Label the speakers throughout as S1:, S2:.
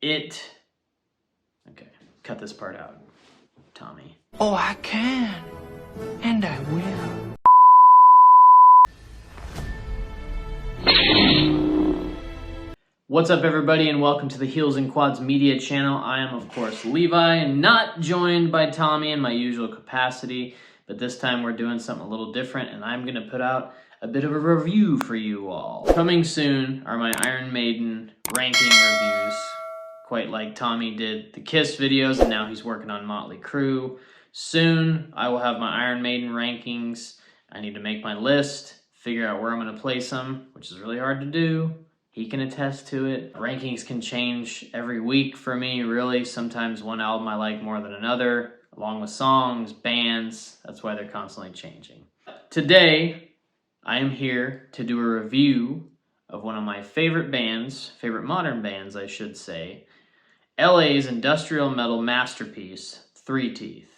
S1: Okay, cut this part out, Tommy.
S2: Oh, I can, and I will.
S1: What's up, everybody, and welcome to the Heels and Quads Media channel. I am, of course, Levi, and not joined by Tommy in my usual capacity, but this time we're doing something a little different, and I'm going to put out a bit of a review for you all. Coming soon are my Iron Maiden ranking reviews, quite like Tommy did the Kiss videos, and now he's working on Motley Crue. Soon, I will have my Iron Maiden rankings. I need to make my list, figure out where I'm going to place them, which is really hard to do. He can attest to it. Rankings can change every week for me, really. Sometimes one album I like more than another, along with songs, bands. That's why they're constantly changing. Today, I am here to do a review of one of my favorite bands, favorite modern bands, I should say, LA's industrial metal masterpiece, 3TEETH.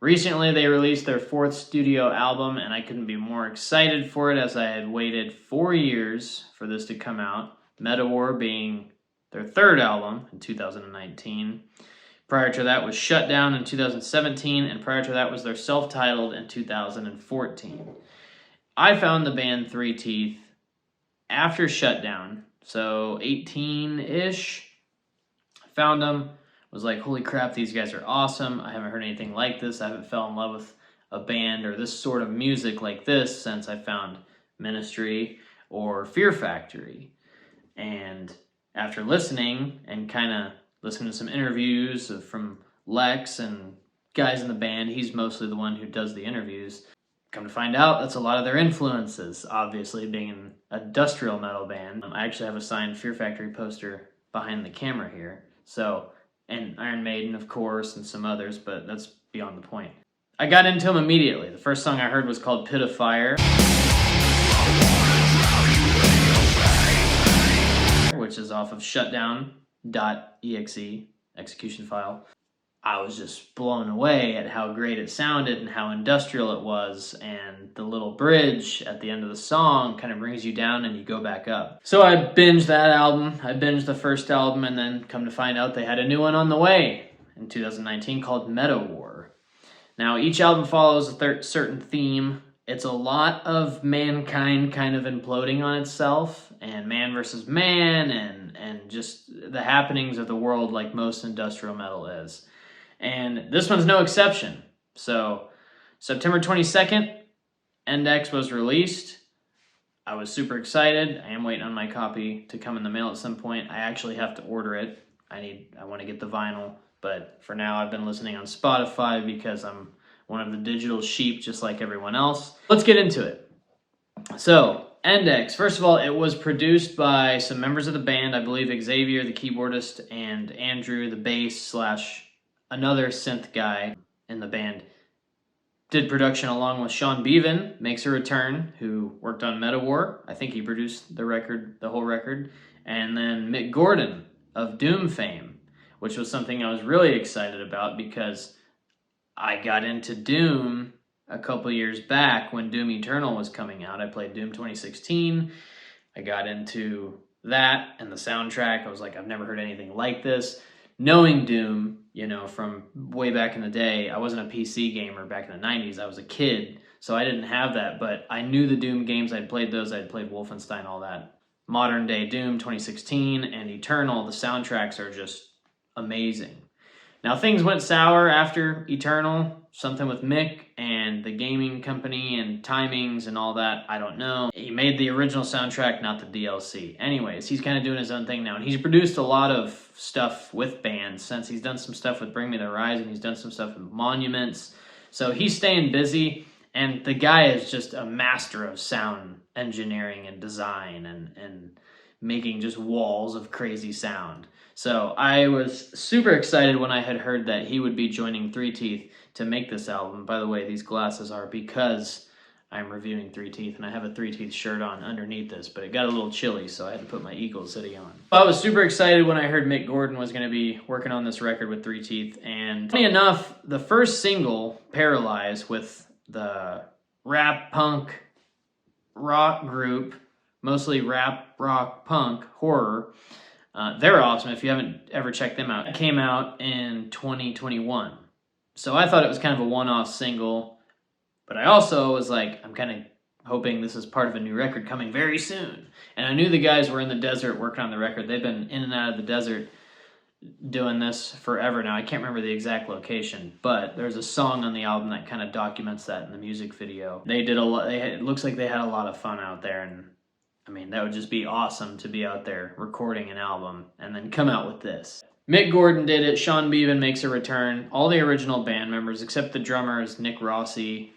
S1: Recently, they released their 4th studio album, and I couldn't be more excited for it as I had waited 4 years for this to come out, Metawar being their 3rd album in 2019. Prior to that was Shutdown in 2017, and prior to that was their self-titled in 2014. I found the band 3TEETH after Shutdown, so 18-ish. Found them. Was like, holy crap, these guys are awesome. I haven't heard anything like this. I haven't fell in love with a band or this sort of music like this since I found Ministry or Fear Factory. And after listening and kind of listening to some interviews from Lex and guys in the band, he's mostly the one who does the interviews. Come to find out, that's a lot of their influences, obviously being an industrial metal band. I actually have a signed Fear Factory poster behind the camera here. And Iron Maiden, of course, and some others, but that's beyond the point. I got into them immediately. The first song I heard was called Pit of Fire, which is off of Shutdown.exe, execution file. I was just blown away at how great it sounded and how industrial it was, and the little bridge at the end of the song kind of brings you down and you go back up. So I binged that album. I binged the first album, and then come to find out they had a new one on the way in 2019 called Metawar. Now, each album follows a certain theme. It's a lot of mankind kind of imploding on itself, and man versus man, and just the happenings of the world like most industrial metal is. And this one's no exception. So, September 22nd, EndEx was released. I was super excited. I am waiting on my copy to come in the mail at some point. I actually have to order it. I want to get the vinyl, but for now I've been listening on Spotify because I'm one of the digital sheep just like everyone else. Let's get into it. So, EndEx, first of all, it was produced by some members of the band. I believe Xavier, the keyboardist, and Andrew, the bass / another synth guy in the band, did production along with Sean Bevan, makes a return, who worked on Metawar. I think he produced the whole record. And then Mick Gordon of Doom fame, which was something I was really excited about because I got into Doom a couple years back when Doom Eternal was coming out. I played Doom 2016. I got into that and the soundtrack. I was like, I've never heard anything like this. Knowing Doom, from way back in the day, I wasn't a PC gamer back in the 90s. I was a kid, so I didn't have that, but I knew the Doom games. I'd played those. I'd played Wolfenstein, all that. Modern day Doom 2016 and Eternal, the soundtracks are just amazing. Now, things went sour after Eternal, something with Mick and the gaming company and timings and all that, I don't know. He made the original soundtrack, not the DLC. Anyways, he's kind of doing his own thing now, and he's produced a lot of stuff with bands since he's done some stuff with Bring Me the Horizon, he's done some stuff with Monuments, so he's staying busy, and the guy is just a master of sound engineering and design and making just walls of crazy sound. So I was super excited when I had heard that he would be joining 3TEETH to make this album. By the way, these glasses are because I'm reviewing 3TEETH, and I have a 3TEETH shirt on underneath this, but it got a little chilly, so I had to put my Eagles hoodie on. I was super excited when I heard Mick Gordon was going to be working on this record with 3TEETH, and funny enough, the first single, Paralyzed, with the rap punk rock group, mostly rap, rock, punk, horror, They're awesome if you haven't ever checked them out. It came out in 2021. So I thought it was kind of a one-off single, but I also was like, I'm kind of hoping this is part of a new record coming very soon. And I knew the guys were in the desert working on the record. They've been in and out of the desert doing this forever now. I can't remember the exact location, but there's a song on the album that kind of documents that in the music video. They did a lot. It looks like they had a lot of fun out there, and I mean, that would just be awesome to be out there recording an album and then come out with this. Mick Gordon did it. Sean Beavan makes a return. All the original band members, except the drummer, is Nick Rossi.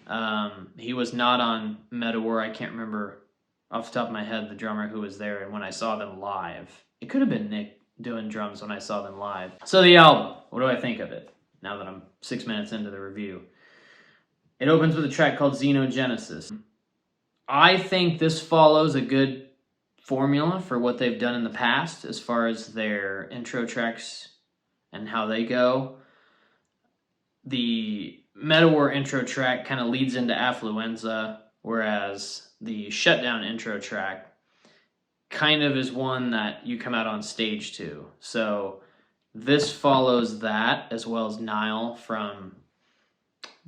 S1: He was not on Metawar. I can't remember off the top of my head the drummer who was there, and when I saw them live. It could have been Nick doing drums when I saw them live. So the album, what do I think of it now that I'm 6 minutes into the review? It opens with a track called Xenogenesis. I think this follows a good formula for what they've done in the past as far as their intro tracks and how they go. The Metawar intro track kind of leads into Affluenza, whereas the Shutdown intro track kind of is one that you come out on stage to. So this follows that, as well as Nile from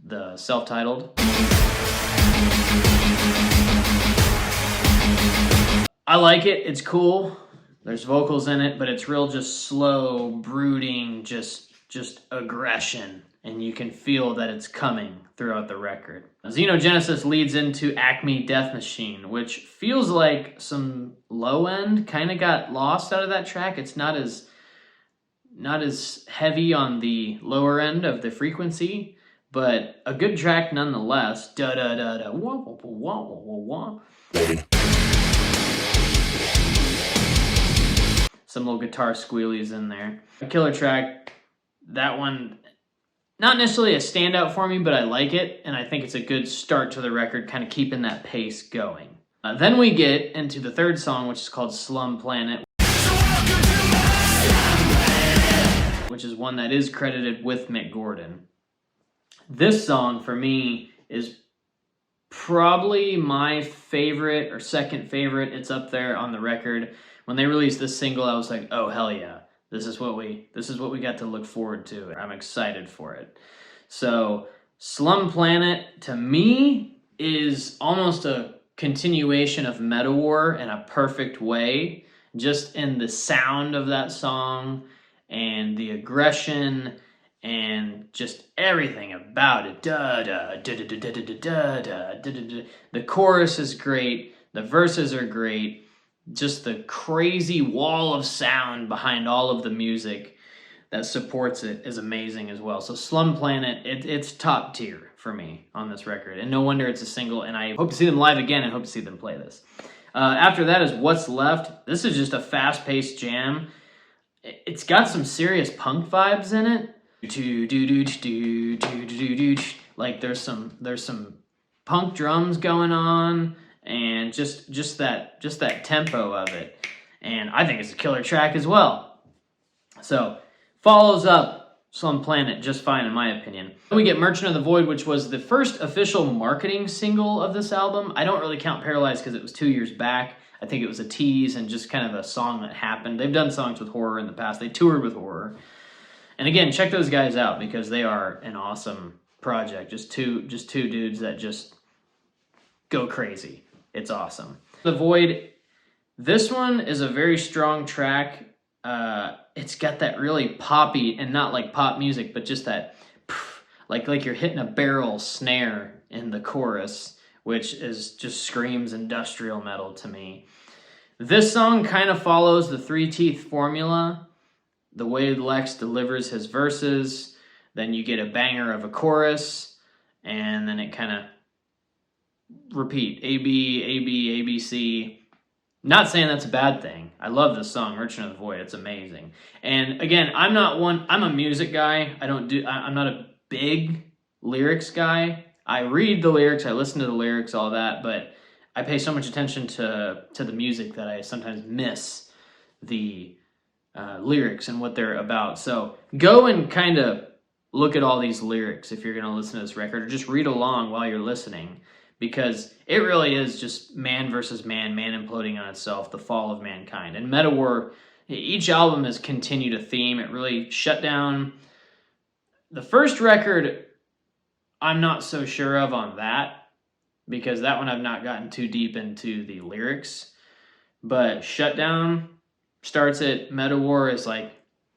S1: the self-titled. I like it. It's cool. There's vocals in it, but it's real just slow, brooding, just aggression. And you can feel that it's coming throughout the record. Xenogenesis leads into Acme Death Machine, which feels like some low end kind of got lost out of that track. It's not as heavy on the lower end of the frequency, but a good track nonetheless. Da da da da wah wah wah wah wah. Some little guitar squealies in there. A killer track. That one, not necessarily a standout for me, but I like it, and I think it's a good start to the record, kind of keeping that pace going. Then we get into the third song, which is called Slum Planet, which is one that is credited with Mick Gordon. This song, for me, is probably my favorite or second favorite. It's up there on the record. When they released this single, I was like, oh, hell yeah. This is what we got to look forward to. I'm excited for it. So Slum Planet, to me, is almost a continuation of Metawar in a perfect way, just in the sound of that song and the aggression and just everything about it. Da da da da da da da da da da da. The chorus is great. The verses are great. Just the crazy wall of sound behind all of the music that supports it is amazing as well. So Slum Planet, it's top tier for me on this record. And no wonder it's a single, and I hope to see them live again and hope to see them play this. After that is What's Left. This is just a fast-paced jam. It's got some serious punk vibes in it. Like there's some punk drums going on, and just that tempo of it. And I think it's a killer track as well. So follows up Slum Planet just fine in my opinion. We get Merchant of the Void, which was the first official marketing single of this album. I don't really count Paralyzed because it was 2 years back. I think it was a tease and just kind of a song that happened. They've done songs with horror in the past. They toured with horror. And again, check those guys out because they are an awesome project. Just two dudes that just go crazy. It's awesome. The Void, this one is a very strong track. It's got that really poppy, and not like pop music, but just that like you're hitting a barrel snare in the chorus, which is just screams industrial metal to me. This song kind of follows the 3TEETH formula, the way Lex delivers his verses. Then you get a banger of a chorus, and then it kind of repeat, A, B, A, B, A, B, C. Not saying that's a bad thing. I love this song, Merchant of the Void. It's amazing. And again, I'm a music guy. I'm not a big lyrics guy. I read the lyrics, I listen to the lyrics, all that, but I pay so much attention to the music that I sometimes miss the lyrics and what they're about. So go and kind of look at all these lyrics if you're going to listen to this record, or just read along while you're listening, because it really is just man versus man, man imploding on itself, the fall of mankind. And Metawar, Each album has continued a theme. It really shut down. The first record, I'm not so sure of on that, because that one I've not gotten too deep into the lyrics. But Shutdown starts at Meta War is like,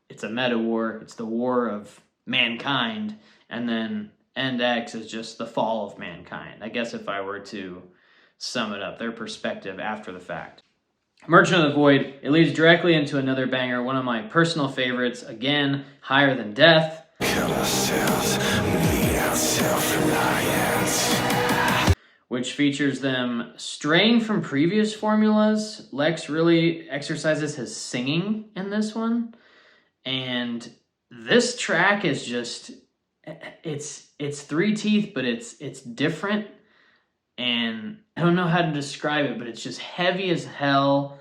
S1: it's a meta war. It's the war of mankind. And then EndEx is just the fall of mankind. I guess if I were to sum it up, their perspective after the fact. Merchant of the Void, it leads directly into another banger, one of my personal favorites, again, Higher Than Death. Which features them straying from previous formulas. Lex really exercises his singing in this one. And this track is just, it's 3TEETH, but it's different. And I don't know how to describe it, but it's just heavy as hell.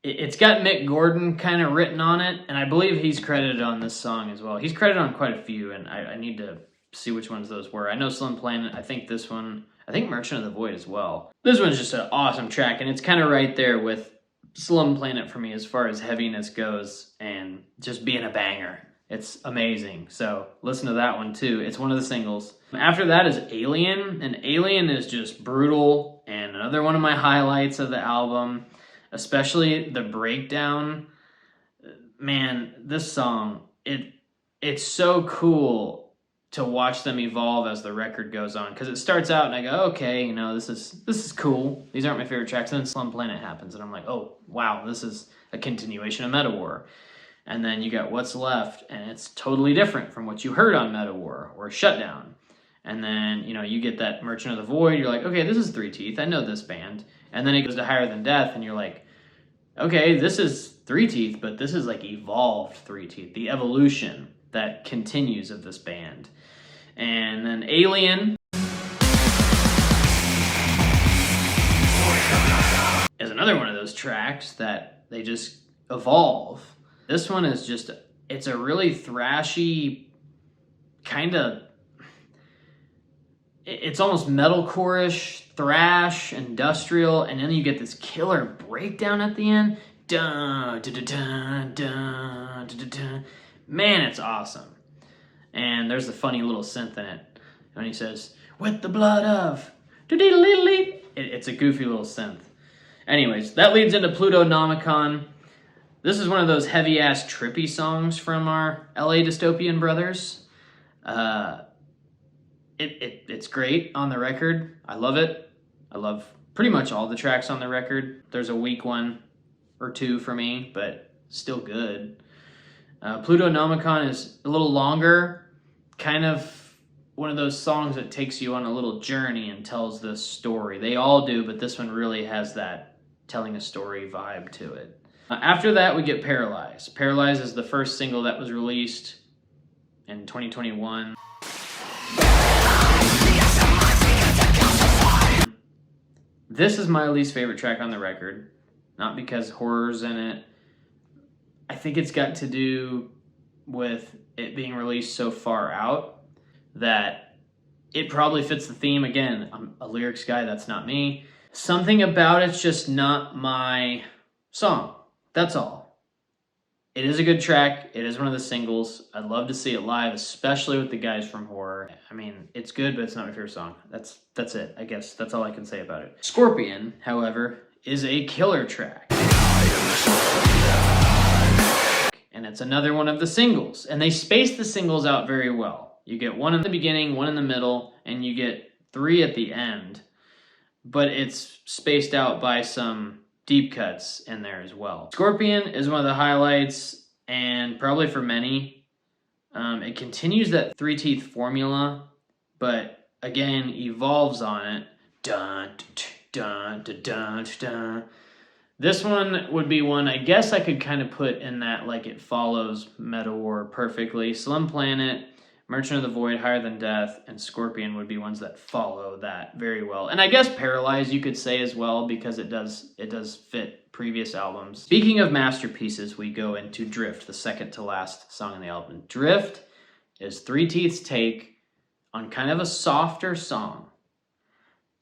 S1: It's got Mick Gordon kind of written on it, and I believe he's credited on this song as well. He's credited on quite a few, and I need to see which ones those were. I know Slum Planet, I think this one, I think Merchant of the Void as well. This one's just an awesome track, and it's kind of right there with Slum Planet for me as far as heaviness goes, and just being a banger. It's amazing. So listen to that one too. It's one of the singles. After that is Alien, and Alien is just brutal, and another one of my highlights of the album, especially the breakdown. Man, this song, it's so cool to watch them evolve as the record goes on, because it starts out and I go, okay, you know, this is cool. These aren't my favorite tracks. And then Slum Planet happens, and I'm like, oh wow, this is a continuation of Meta War. And then you got What's Left, and it's totally different from what you heard on Meta War or Shutdown. And then, you know, you get that Merchant of the Void, you're like, okay, this is 3TEETH, I know this band. And then it goes to Higher Than Death, and you're like, okay, this is 3TEETH, but this is like evolved 3TEETH, the evolution that continues of this band. And then Alien is another one of those tracks that they just evolve. This one is just, it's a really thrashy kind of, it's almost metalcore-ish, thrash, industrial, and then you get this killer breakdown at the end. Dun, dun, dun, dun, dun, dun, dun. Man, it's awesome. And there's a funny little synth in it. When he says, with the blood of, it's a goofy little synth. Anyways, that leads into Plutonomicon. This is one of those heavy-ass trippy songs from our LA Dystopian brothers. It's great on the record. I love it. I love pretty much all the tracks on the record. There's a weak one or two for me, but still good. Plutonomicon is a little longer, kind of one of those songs that takes you on a little journey and tells this story. They all do, but this one really has that telling a story vibe to it. After that, we get Paralyzed. Paralyzed is the first single that was released in 2021. This is my least favorite track on the record. Not because horror's in it. I think it's got to do with it being released so far out that it probably fits the theme. Again, I'm a lyrics guy, that's not me. Something about it's just not my song. That's all. It is a good track. It is one of the singles. I'd love to see it live, especially with the guys from Horror. I mean, it's good, but it's not my favorite song. That's it, I guess. That's all I can say about it. Scorpion, however, is a killer track. And it's another one of the singles. And they space the singles out very well. You get one in the beginning, one in the middle, and you get 3 at the end. But it's spaced out by some deep cuts in there as well. Scorpion is one of the highlights, and probably for many, it continues that 3TEETH formula, but again, evolves on it. Dun, dun, dun, dun, dun. This one would be one I guess I could kind of put in that, like, it follows Meta War perfectly. Slum Planet, Merchant of the Void, Higher Than Death, and Scorpion would be ones that follow that very well. And I guess Paralyzed you could say as well, because it does fit previous albums. Speaking of masterpieces, we go into Drift, the second to last song on the album. Drift is 3TEETH's take on kind of a softer song.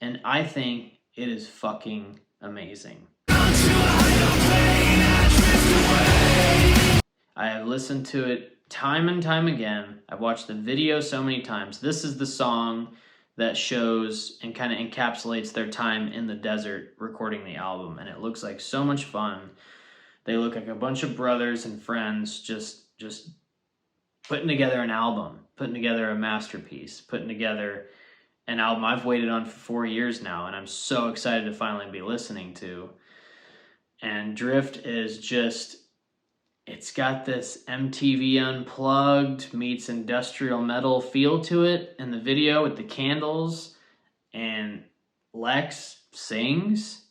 S1: And I think it is fucking amazing. I have listened to it time and time again. I've watched the video so many times. This is the song that shows and kind of encapsulates their time in the desert recording the album, and it looks like so much fun. They look like a bunch of brothers and friends just putting together an album, putting together a masterpiece, putting together an album I've waited on for 4 years now, and I'm so excited to finally be listening to. And Drift is just, it's got this MTV Unplugged meets industrial metal feel to it in the video with the candles. And Lex sings,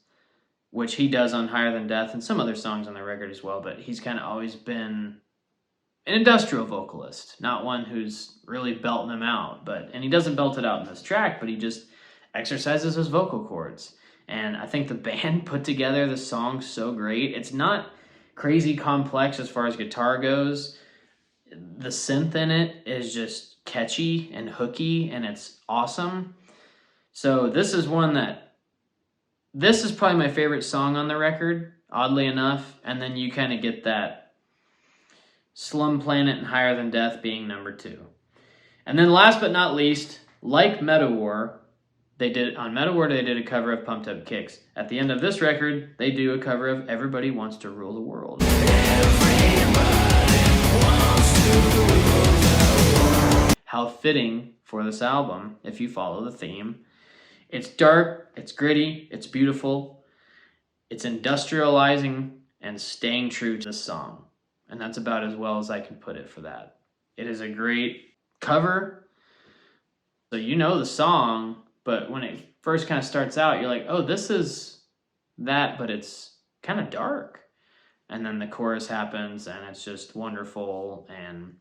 S1: which he does on Higher Than Death and some other songs on the record as well, but he's kind of always been an industrial vocalist, not one who's really belting them out. And he doesn't belt it out in this track, but he just exercises his vocal cords. And I think the band put together the song so great. It's not crazy complex as far as guitar goes. The synth in it is just catchy and hooky, and it's awesome. So this is probably my favorite song on the record, oddly enough. And then you kind of get that Slum Planet and Higher Than Death being number 2. And then last but not least, like Metawar, they did a cover of Pumped Up Kicks. At the end of this record, they do a cover of Everybody Wants to Rule the World. How fitting for this album, if you follow the theme. It's dark, it's gritty, it's beautiful, it's industrializing and staying true to the song. And that's about as well as I can put it for that. It is a great cover. So you know the song, but when it first kind of starts out, you're like, oh, this is that, but it's kind of dark. And then the chorus happens, and it's just wonderful. And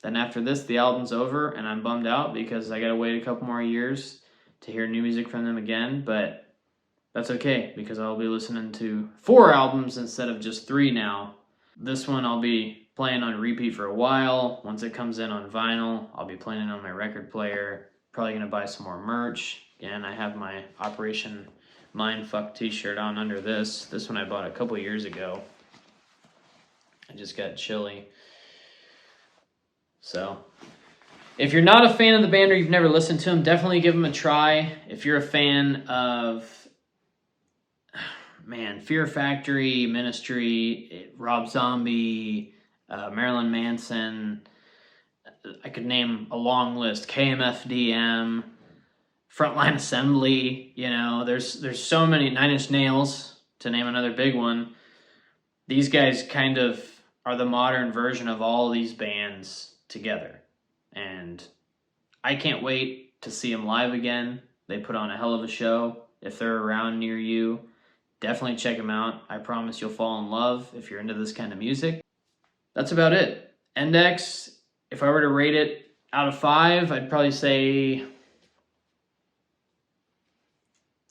S1: then after this, the album's over, and I'm bummed out because I got to wait a couple more years to hear new music from them again. But that's okay, because I'll be listening to 4 albums instead of just 3 now. This one I'll be playing on repeat for a while. Once it comes in on vinyl, I'll be playing it on my record player. Probably going to buy some more merch. Again, I have my Operation Mindfuck t-shirt on under this. This one I bought a couple years ago. I just got chilly. So, if you're not a fan of the band or you've never listened to them, definitely give them a try. If you're a fan of Fear Factory, Ministry, Rob Zombie, Marilyn Manson, I could name a long list, KMFDM, Frontline Assembly, there's so many, 9 Inch Nails, to name another big one. These guys kind of are the modern version of all these bands together. And I can't wait to see them live again. They put on a hell of a show. If they're around near you, definitely check them out. I promise you'll fall in love if you're into this kind of music. That's about it. EndEx, if I were to rate it out of 5, I'd probably say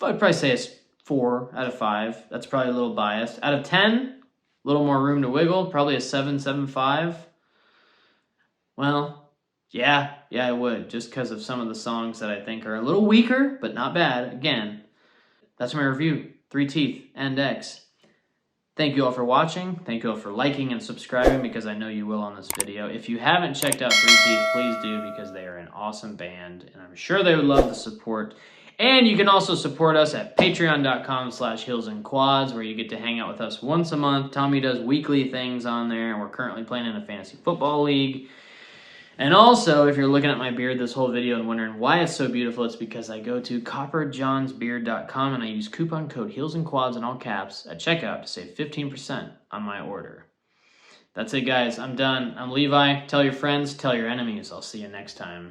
S1: it's 4 out of 5. That's probably a little biased. Out of 10, a little more room to wiggle, probably a 7.75. Well, yeah, I would, just because of some of the songs that I think are a little weaker, but not bad. Again, that's my review. 3TEETH, EndEx. Thank you all for watching. Thank you all for liking and subscribing, because I know you will on this video. If you haven't checked out 3TEETH, please do, because they are an awesome band, and I'm sure they would love the support. And you can also support us at patreon.com/heelsandquads, where you get to hang out with us once a month. Tommy does weekly things on there, and we're currently playing in a fantasy football league. And also, if you're looking at my beard this whole video and wondering why it's so beautiful, it's because I go to copperjohnsbeard.com and I use coupon code HeelsandQuads in all caps at checkout to save 15% on my order. That's it, guys. I'm done. I'm Levi. Tell your friends, tell your enemies. I'll see you next time.